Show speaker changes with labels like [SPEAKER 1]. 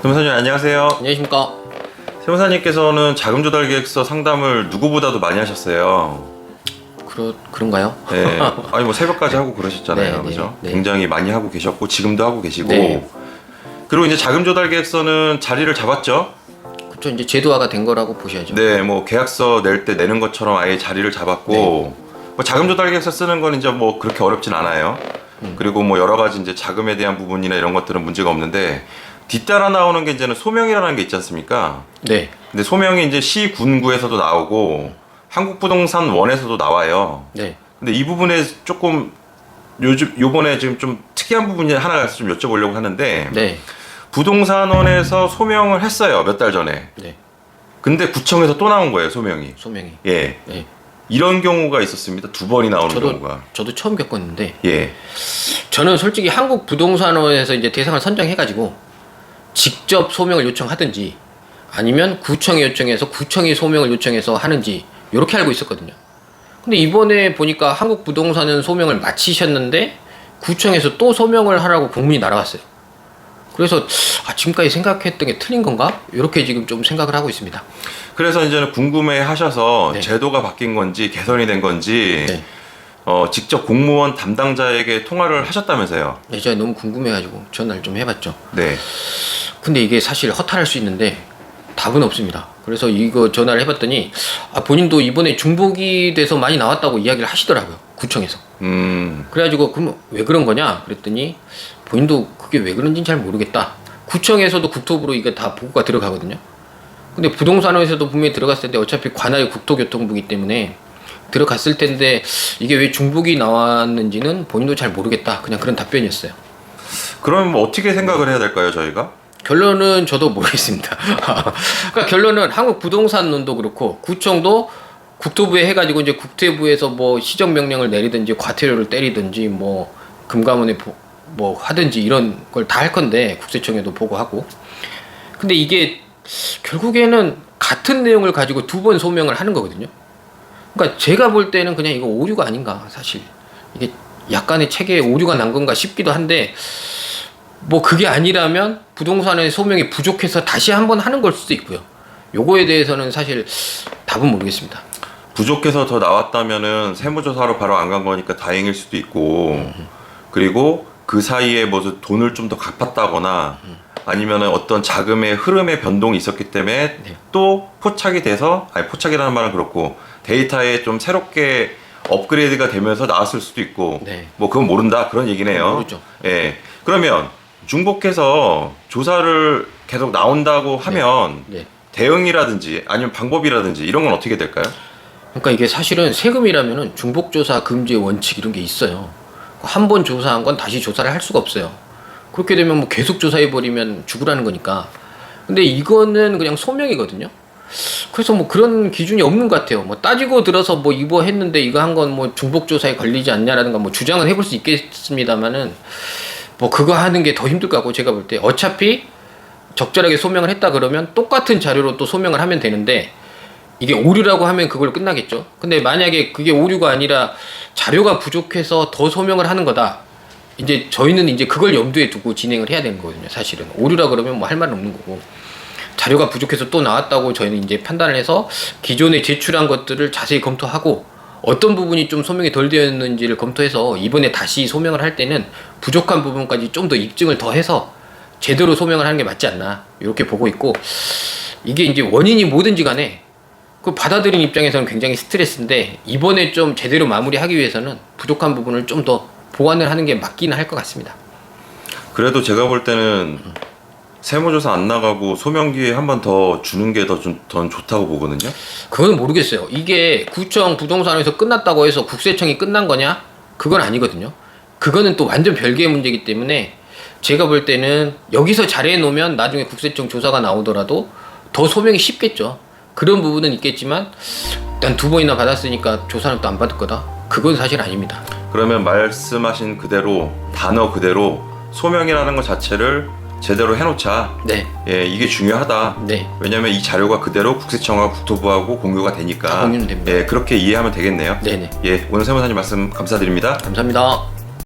[SPEAKER 1] 세무사님 안녕하세요.
[SPEAKER 2] 안녕하십니까.
[SPEAKER 1] 세무사님께서는 자금 조달 계획서 상담을 누구보다도 많이 하셨어요.
[SPEAKER 2] 그런가요?
[SPEAKER 1] 네. 아니 뭐 새벽까지 하고 그러셨잖아요.
[SPEAKER 2] 네,
[SPEAKER 1] 그죠?
[SPEAKER 2] 네.
[SPEAKER 1] 굉장히 많이 하고 계셨고 지금도 하고 계시고.
[SPEAKER 2] 네.
[SPEAKER 1] 그리고 이제 자금 조달 계획서는 자리를 잡았죠.
[SPEAKER 2] 그렇죠. 이제 제도화가 된 거라고 보셔야죠.
[SPEAKER 1] 네, 뭐 계약서 낼 때 내는 것처럼 아예 자리를 잡았고
[SPEAKER 2] 네.
[SPEAKER 1] 뭐 자금 조달 계획서 쓰는 건 이제 뭐 그렇게 어렵진 않아요. 그리고 뭐 여러 가지 이제 자금에 대한 부분이나 이런 것들은 문제가 없는데 뒤따라 나오는 게 이제는 소명이라는 게 있지 않습니까?
[SPEAKER 2] 네.
[SPEAKER 1] 근데 소명이 이제 시군구에서도 나오고 한국부동산원에서도 나와요.
[SPEAKER 2] 네.
[SPEAKER 1] 근데 이 부분에 조금 요번에 지금 좀 특이한 부분이 하나 좀 여쭤보려고 하는데
[SPEAKER 2] 네.
[SPEAKER 1] 부동산원에서 소명을 했어요. 몇 달 전에.
[SPEAKER 2] 네.
[SPEAKER 1] 근데 구청에서 또 나온 거예요. 소명이.
[SPEAKER 2] 소명이.
[SPEAKER 1] 예.
[SPEAKER 2] 네.
[SPEAKER 1] 이런 경우가 있었습니다. 두 번이 나오는 경우가.
[SPEAKER 2] 저도 처음 겪었는데
[SPEAKER 1] 예.
[SPEAKER 2] 저는 솔직히 한국부동산원에서 이제 대상을 선정해가지고 직접 소명을 요청하든지 아니면 구청에 요청해서 구청이 소명을 요청해서 하는지 이렇게 알고 있었거든요. 근데 이번에 보니까 한국부동산은 소명을 마치셨는데 구청에서 또 소명을 하라고 공문이 날아왔어요. 그래서 지금까지 생각했던 게 틀린 건가? 이렇게 지금 좀 생각을 하고 있습니다.
[SPEAKER 1] 그래서 이제는 궁금해 하셔서
[SPEAKER 2] 네.
[SPEAKER 1] 제도가 바뀐 건지 개선이 된 건지
[SPEAKER 2] 네.
[SPEAKER 1] 직접 공무원 담당자에게 통화를 하셨다면서요.
[SPEAKER 2] 네, 제가 너무 궁금해가지고 전화를 좀 해봤죠.
[SPEAKER 1] 네.
[SPEAKER 2] 근데 이게 사실 허탈할 수 있는데 답은 없습니다. 그래서 이거 전화를 해봤더니 본인도 이번에 중복이 돼서 많이 나왔다고 이야기를 하시더라고요. 구청에서. 그래가지고 그럼 왜 그런 거냐 그랬더니 본인도 그게 왜 그런지는 잘 모르겠다. 구청에서도 국토부로 이게 다 보고가 들어가거든요. 근데 부동산원에서도 분명히 들어갔을 텐데 어차피 관할 국토교통부이기 때문에 들어갔을 텐데 이게 왜 중복이 나왔는지는 본인도 잘 모르겠다. 그냥 그런 답변이었어요.
[SPEAKER 1] 그럼 뭐 어떻게 생각을 해야 될까요, 저희가?
[SPEAKER 2] 결론은 저도 모르겠습니다. 그러니까 결론은 한국부동산론도 그렇고 구청도 국토부에 해가지고 이제 국토부에서 뭐 시정명령을 내리든지 과태료를 때리든지 뭐 금감원에 뭐 하든지 이런 걸 다 할 건데 국세청에도 보고하고. 근데 이게 결국에는 같은 내용을 가지고 두 번 소명을 하는 거거든요. 그러니까 제가 볼 때는 그냥 이거 오류가 아닌가 사실. 이게 약간의 체계에 오류가 난 건가 싶기도 한데 뭐 그게 아니라면 부동산의 소명이 부족해서 다시 한번 하는 걸 수도 있고요. 요거에 대해서는 사실 답은 모르겠습니다.
[SPEAKER 1] 부족해서 더 나왔다면은 세무조사로 바로 안 간 거니까 다행일 수도 있고 그리고 그 사이에 무슨 돈을 좀 더 갚았다거나 아니면은 어떤 자금의 흐름의 변동이 있었기 때문에
[SPEAKER 2] 네.
[SPEAKER 1] 또 포착이 돼서 포착이라는 말은 그렇고 데이터에 좀 새롭게 업그레이드가 되면서 나왔을 수도 있고
[SPEAKER 2] 네.
[SPEAKER 1] 뭐 그건 모른다 그런 얘기네요.
[SPEAKER 2] 모르죠.
[SPEAKER 1] 예. 그러면 중복해서 조사를 계속 나온다고 하면
[SPEAKER 2] 네.
[SPEAKER 1] 대응이라든지 아니면 방법이라든지 이런 건 어떻게 될까요?
[SPEAKER 2] 그러니까 이게 사실은 세금이라면은 중복조사 금지의 원칙 이런 게 있어요. 한 번 조사한 건 다시 조사를 할 수가 없어요. 그렇게 되면 뭐 계속 조사해버리면 죽으라는 거니까. 근데 이거는 그냥 소명이거든요. 그래서 뭐 그런 기준이 없는 것 같아요. 뭐 따지고 들어서 뭐 이거 했는데 이거 한 건 뭐 중복조사에 걸리지 않냐라든가 뭐 주장을 해볼 수 있겠습니다만은 뭐 그거 하는 게 더 힘들 것 같고 제가 볼 때 어차피 적절하게 소명을 했다 그러면 똑같은 자료로 또 소명을 하면 되는데 이게 오류라고 하면 그걸 끝나겠죠. 근데 만약에 그게 오류가 아니라 자료가 부족해서 더 소명을 하는 거다. 이제 저희는 이제 그걸 염두에 두고 진행을 해야 되는 거거든요. 사실은 오류라 그러면 뭐 할 말은 없는 거고 자료가 부족해서 또 나왔다고 저희는 이제 판단을 해서 기존에 제출한 것들을 자세히 검토하고 어떤 부분이 좀 소명이 덜 되었는지를 검토해서 이번에 다시 소명을 할 때는 부족한 부분까지 좀 더 입증을 더 해서 제대로 소명을 하는 게 맞지 않나 이렇게 보고 있고 이게 이제 원인이 뭐든지 간에 그 받아들인 입장에서는 굉장히 스트레스인데 이번에 좀 제대로 마무리하기 위해서는 부족한 부분을 좀 더 보완을 하는 게 맞기는 할 것 같습니다.
[SPEAKER 1] 그래도 제가 볼 때는 세무조사 안 나가고 소명 기회 한 번 더 주는 게 더 좋다고 보거든요.
[SPEAKER 2] 그건 모르겠어요. 이게 구청 부동산에서 끝났다고 해서 국세청이 끝난 거냐? 그건 아니거든요. 그거는 또 완전 별개의 문제이기 때문에 제가 볼 때는 여기서 잘해 놓으면 나중에 국세청 조사가 나오더라도 더 소명이 쉽겠죠. 그런 부분은 있겠지만 난 두 번이나 받았으니까 조사는 또 안 받을 거다. 그건 사실 아닙니다.
[SPEAKER 1] 그러면 말씀하신 그대로 단어 그대로 소명이라는 것 자체를 제대로 해놓자.
[SPEAKER 2] 네.
[SPEAKER 1] 예, 이게 중요하다.
[SPEAKER 2] 네.
[SPEAKER 1] 왜냐면 이 자료가 그대로 국세청과 국토부하고 공유가 되니까.
[SPEAKER 2] 다 공유는 됩니다.
[SPEAKER 1] 예, 그렇게 이해하면 되겠네요.
[SPEAKER 2] 네네.
[SPEAKER 1] 예, 오늘 세무사님 말씀 감사드립니다.
[SPEAKER 2] 감사합니다.